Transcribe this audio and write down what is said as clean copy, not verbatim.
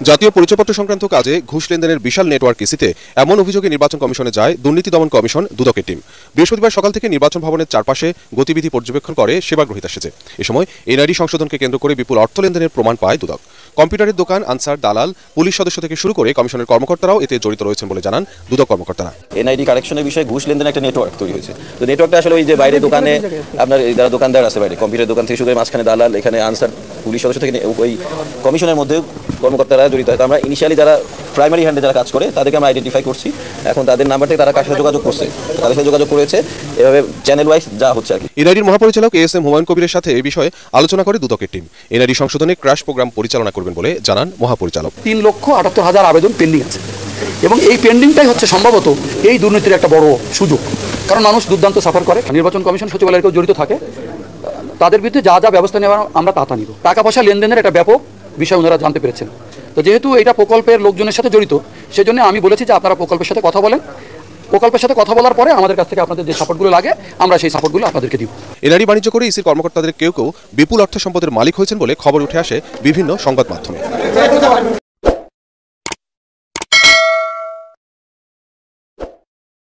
জাতীয় পরিচয়পত্র সংক্রান্ত কাজে ঘুষ লেনদেনের বিশাল নেটওয়ার্ক ইসিতে এমন অভিযোগে নির্বাচন কমিশনে যায় দুর্নীতি দমন কমিশন দুদকের টিম। বৃহস্পতিবার সকাল থেকে নির্বাচন ভবনের চারপাশে গতিবিধি পর্যবেক্ষণ করে সেবাগ্রহীতা সেজে। এ সময় এনআইডি সংশোধনকে কেন্দ্র করে বিপুল অর্থ লেনদেনের প্রমাণ পায় দুদক। কম্পিউটারের দোকান, আনসার, দালাল, পুলিশ সদস্য থেকে শুরু করে কমিশনের কর্মকর্তারাও এতে জড়িত রয়েছেন বলে জানান দুদক কর্মকর্তারা। এনআইডি কারেকশনের বিষয়ে ঘুষ লেনদেনের একটা নেটওয়ার্ক তৈরি হয়েছে। তো নেটওয়ার্কটা আসলে ওই যে বাইরে দোকানে আপনার যারা দোকানদার আছে, বাইরে কম্পিউটার দোকান থেকে শুরু করে মাঝখানে দালাল, এখানে আনসার, পুলিশ সদস্য থেকে ওই কমিশনের মধ্যে কর্মকর্তারা জড়িত হয়। তো আমরা ইনিশিয়ালি যারা প্রাইমারি হ্যান্ডে যারা কাজ করে তাদেরকে আমরা আইডেন্টিফাই করছি। এখন তাদের নাম্বার থেকে তারা কার সাথে যোগাযোগ করছে, তাদের সাথে যোগাযোগ করেছে, এভাবে চ্যানেল ওয়াইজ যা হচ্ছে আর কি। এনআইডির মহাপরিচালক এএসএম হুমায়ুন কবিরের সাথে এই বিষয়ে আলোচনা করে দুদকের টিম। এনআইডি সংশোধনে ক্র্যাশ প্রোগ্রাম পরিচালনা করবেন বলে জানান মহাপরিচালক। 3,78,000 আবেদন পেন্ডিং আছে এবং এই পেন্ডিংটাই হচ্ছে সম্ভবত এই দুর্নীতির একটা বড় সুযোগ। কারণ মানুষ দুর্দান্ত সাফার করে, নির্বাচন কমিশন সচিবালয়ের কেউ জড়িত থাকে, তাদের বিরুদ্ধে যা যা ব্যবস্থা নেওয়া আমরা তা নিব। টাকা পয়সা লেনদেনের একটা ব্যাপক বিষয় ওনারা জানতে পেরেছেন। তো যেহেতু এটা প্রকল্পের লোকজনের সাথে জড়িত, সেজন্য আমি বলেছি যে আপনারা প্রকল্পের সাথে কথা বলেন। প্রকল্পের সাথে কথা বলার পরে আমাদের কাছ থেকে আপনাদের যে সাপোর্টগুলো লাগে আমরা সেই সাপোর্টগুলো আপনাদেরকে দিব। এনআইডি বাণিজ্য করে ইসির কর্মকর্তাদের কেউ কেউ বিপুল অর্থ সম্পদের মালিক হয়েছেন বলে খবর উঠে আসে বিভিন্ন সংবাদ মাধ্যমে।